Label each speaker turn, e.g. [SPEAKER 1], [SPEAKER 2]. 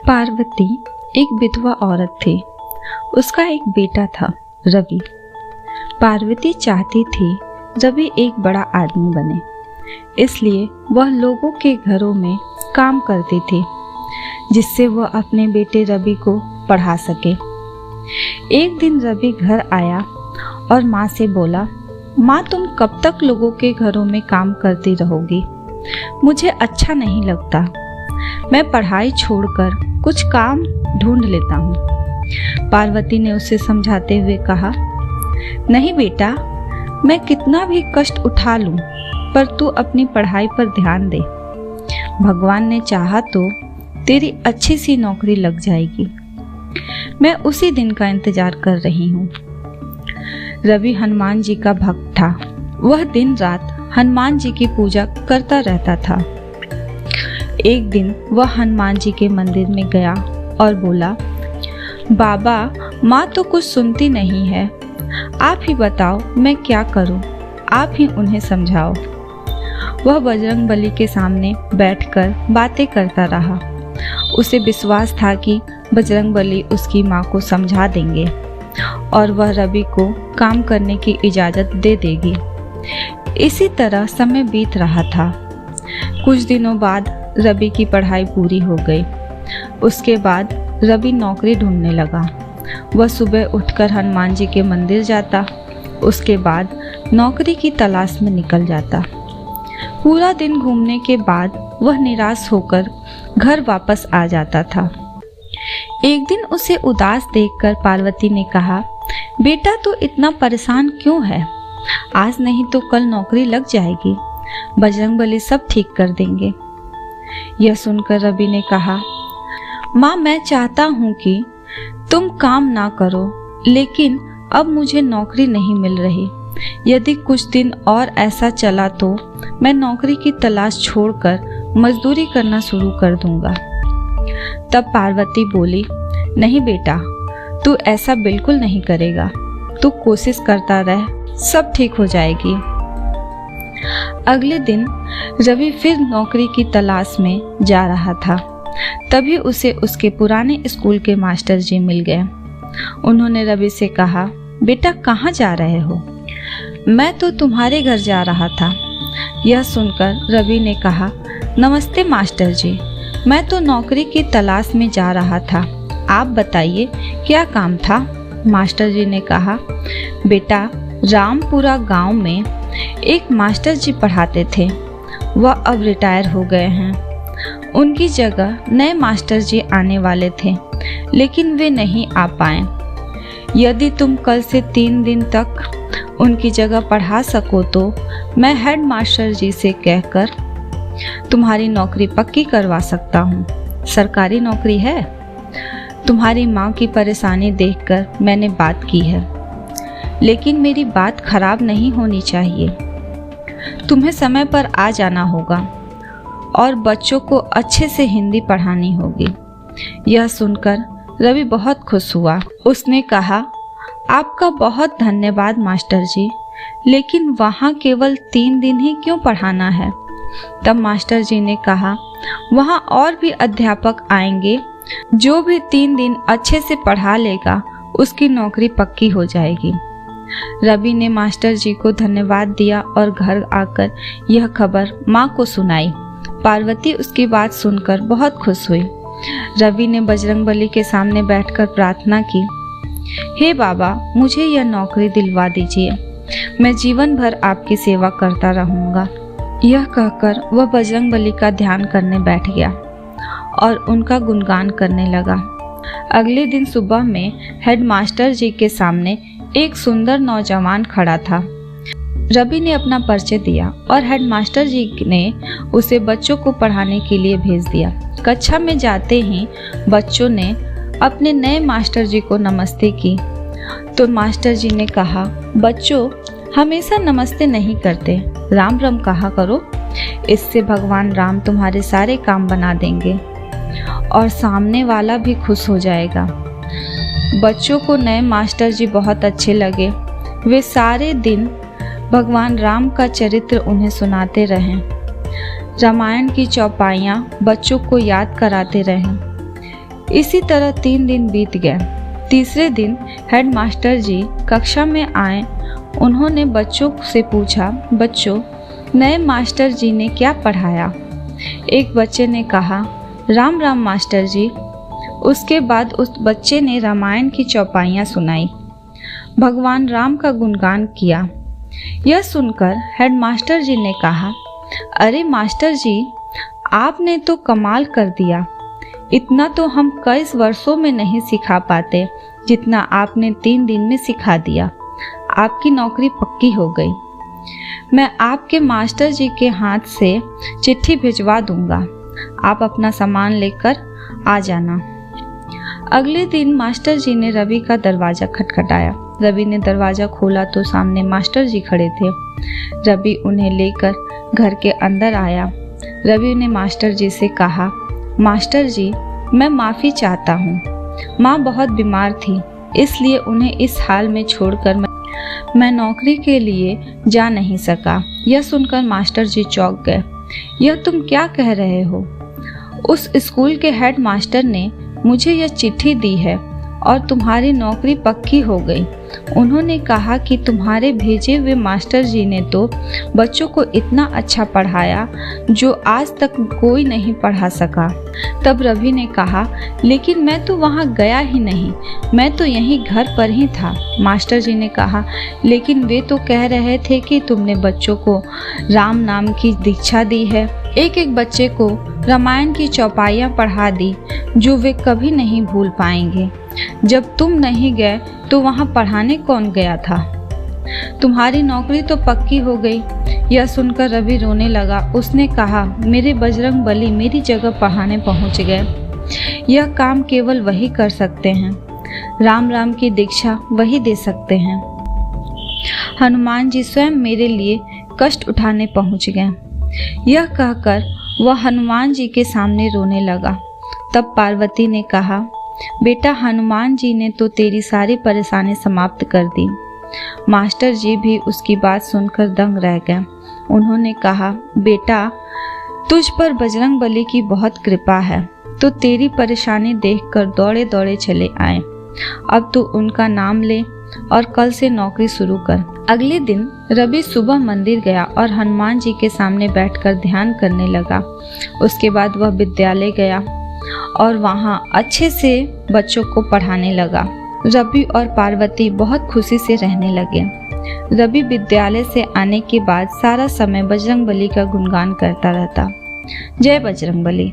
[SPEAKER 1] पार्वती एक विधवा औरत थी। उसका एक बेटा था, रवि। पार्वती चाहती थी रवि एक बड़ा आदमी बने, इसलिए वह लोगों के घरों में काम करती थी, जिससे वह अपने बेटे रवि को पढ़ा सके। एक दिन रवि घर आया और माँ से बोला, माँ, तुम कब तक लोगों के घरों में काम करती रहोगी? मुझे अच्छा नहीं लगता। मैं पढ़ाई छोड़कर कुछ काम ढूंढ लेता हूँ। पार्वती ने उसे समझाते हुए कहा, नहीं बेटा, मैं कितना भी कष्ट उठा लूँ, पर तू अपनी पढ़ाई पर ध्यान दे। भगवान ने चाहा तो तेरी अच्छी सी नौकरी लग जाएगी। मैं उसी दिन का इंतजार कर रही हूँ। रवि हनुमान जी का भक्त था। वह दिन रात हनुमान जी की पूजा करता रहता था। एक दिन वह हनुमान जी के मंदिर में गया और बोला, बाबा, माँ तो कुछ सुनती नहीं है। आप ही बताओ मैं क्या करूं? आप ही उन्हें समझाओ। वह बजरंगबली के सामने बैठकर बातें करता रहा। उसे विश्वास था कि बजरंगबली उसकी माँ को समझा देंगे और वह रवि को काम करने की इजाज़त दे देगी। इसी तरह समय बीत रहा था। कुछ दिनों बाद रवि की पढ़ाई पूरी हो गई। उसके बाद रवि नौकरी ढूंढने लगा। वह सुबह उठकर हनुमान जी के मंदिर जाता, उसके बाद नौकरी की तलाश में निकल जाता। पूरा दिन घूमने के बाद वह निराश होकर घर वापस आ जाता था। एक दिन उसे उदास देखकर पार्वती ने कहा, बेटा, तू इतना परेशान क्यों है? आज नहीं तो कल नौकरी लग जाएगी। बजरंगबली सब ठीक कर देंगे। यह सुनकर रवि ने कहा, माँ, मैं चाहता हूँ कि तुम काम ना करो, लेकिन अब मुझे नौकरी नहीं मिल रही। यदि कुछ दिन और ऐसा चला तो मैं नौकरी की तलाश छोड़कर मजदूरी करना शुरू कर दूंगा। तब पार्वती बोली, नहीं बेटा, तू ऐसा बिल्कुल नहीं करेगा। तू कोशिश करता रह, सब ठीक हो जाएगी। अगले दिन रवि फिर नौकरी की तलाश में जा रहा था। तभी उसे उसके पुराने स्कूल के मास्टर जी मिल गए। उन्होंने रवि से कहा, बेटा, कहाँ जा रहे हो? मैं तो तुम्हारे घर जा रहा था। यह सुनकर रवि ने कहा, नमस्ते मास्टर जी, मैं तो नौकरी की तलाश में जा रहा था। आप बताइए क्या काम था? मास्टर जी ने कहा, बेटा, रामपुरा गांव में एक मास्टर जी पढ़ाते थे। वह अब रिटायर हो गए हैं। उनकी जगह नए मास्टर जी आने वाले थे, लेकिन वे नहीं आ पाए। यदि तुम कल से 3 दिन तक उनकी जगह पढ़ा सको तो मैं हेड मास्टर जी से कहकर तुम्हारी नौकरी पक्की करवा सकता हूँ। सरकारी नौकरी है। तुम्हारी माँ की परेशानी देखकर मैंने बात की है, लेकिन मेरी बात खराब नहीं होनी चाहिए। तुम्हें समय पर आ जाना होगा और बच्चों को अच्छे से हिंदी पढ़ानी होगी। यह सुनकर रवि बहुत खुश हुआ। उसने कहा, आपका बहुत धन्यवाद मास्टर जी, लेकिन वहाँ केवल 3 दिन ही क्यों पढ़ाना है? तब मास्टर जी ने कहा, वहाँ और भी अध्यापक आएंगे। जो भी 3 दिन अच्छे से पढ़ा लेगा उसकी नौकरी पक्की हो जाएगी। रवि ने मास्टर जी को धन्यवाद दिया और घर आकर यह खबर माँ को सुनाई। पार्वती उसकी बात सुनकर बहुत खुश हुई। रवि ने बजरंगबली के सामने बैठकर प्रार्थना की, हे बाबा, मुझे यह नौकरी दिलवा दीजिए। मैं जीवन भर आपकी सेवा करता रहूँगा। यह कहकर वह बजरंगबली का ध्यान करने बैठ गया और उनका गुणगान करने लगा। अगले दिन सुबह में हेडमास्टर जी के सामने एक सुंदर नौजवान खड़ा था। रवि ने अपना परिचय दिया और हेडमास्टर जी ने उसे बच्चों को पढ़ाने के लिए भेज दिया। कक्षा में जाते ही बच्चों ने अपने नए मास्टर जी को नमस्ते की तो मास्टर जी ने कहा, बच्चों, हमेशा नमस्ते नहीं करते, राम राम कहा करो। इससे भगवान राम तुम्हारे सारे काम बना देंगे और सामने वाला भी खुश हो जाएगा। बच्चों को नए मास्टर जी बहुत अच्छे लगे। वे सारे दिन भगवान राम का चरित्र उन्हें सुनाते रहें। रामायण की चौपाइयाँ बच्चों को याद कराते रहें। इसी तरह 3 दिन बीत गए। तीसरे दिन हेडमास्टर जी कक्षा में आए। उन्होंने बच्चों से पूछा, बच्चों, नए मास्टर जी ने क्या पढ़ाया? एक बच्चे ने कहा, राम राम मास्टर जी। उसके बाद उस बच्चे ने रामायण की चौपाइयाँ सुनाई, भगवान राम का गुणगान किया। यह सुनकर हेडमास्टर जी ने कहा, अरे मास्टर जी, आपने तो कमाल कर दिया। इतना तो हम कई वर्षों में नहीं सिखा पाते जितना आपने 3 दिन में सिखा दिया। आपकी नौकरी पक्की हो गई। मैं आपके मास्टर जी के हाथ से चिट्ठी भिजवा दूंगा। आप अपना सामान लेकर आ जाना। अगले दिन मास्टर जी ने रवि का दरवाजा खटखटाया। रवि ने दरवाजा खोला तो सामने मास्टर जी खड़े थे। रवि उन्हें लेकर घर के अंदर आया। रवि ने मास्टर जी से कहा, मास्टर जी, मैं माफ़ी चाहता हूँ। माँ बहुत बीमार थी, इसलिए उन्हें इस हाल में छोड़कर मैं नौकरी के लिए जा नहीं सका। यह सुनकर मास्टर जी चौंक गए। यह तुम क्या कह रहे हो? उस स्कूल के हेड मास्टर ने मुझे यह चिट्ठी दी है और तुम्हारी नौकरी पक्की हो गई। उन्होंने कहा कि तुम्हारे भेजे हुए मास्टर जी ने तो बच्चों को इतना अच्छा पढ़ाया जो आज तक कोई नहीं पढ़ा सका। तब रवि ने कहा, लेकिन मैं तो वहाँ गया ही नहीं, मैं तो यहीं घर पर ही था। मास्टर जी ने कहा, लेकिन वे तो कह रहे थे कि तुमने बच्चों को राम नाम की दीक्षा दी है। एक एक बच्चे को रामायण की चौपाइयाँ पढ़ा दी जो वे कभी नहीं भूल पाएंगे। जब तुम नहीं गए तो वहाँ पढ़ाने कौन गया था? तुम्हारी नौकरी तो पक्की हो गई। यह सुनकर रवि रोने लगा। उसने कहा, मेरे बजरंग बली मेरी जगह पढ़ाने पहुँच गए। यह काम केवल वही कर सकते हैं। राम राम की दीक्षा वही दे सकते हैं। हनुमान जी स्वयं मेरे लिए कष्ट उठाने पहुँच गए। यह कहकर वह हनुमान जी के सामने रोने लगा। तब पार्वती ने कहा, बेटा, हनुमान जी ने तो तेरी सारी परेशानी समाप्त कर दी। मास्टर जी भी उसकी बात सुनकर दंग रह गए। उन्होंने कहा, बेटा, तुझ पर बजरंग बली की बहुत कृपा है, तो तेरी परेशानी देखकर दौड़े दौड़े चले आए। अब तू उनका नाम ले और कल से नौकरी शुरू कर। अगले दिन रवि सुबह मंदिर गया और हनुमान जी के सामने बैठकर ध्यान करने लगा। उसके बाद वह विद्यालय गया और वहाँ अच्छे से बच्चों को पढ़ाने लगा। रवि और पार्वती बहुत खुशी से रहने लगे। रवि विद्यालय से आने के बाद सारा समय बजरंग बली का गुणगान करता रहता। जय बजरंग बली।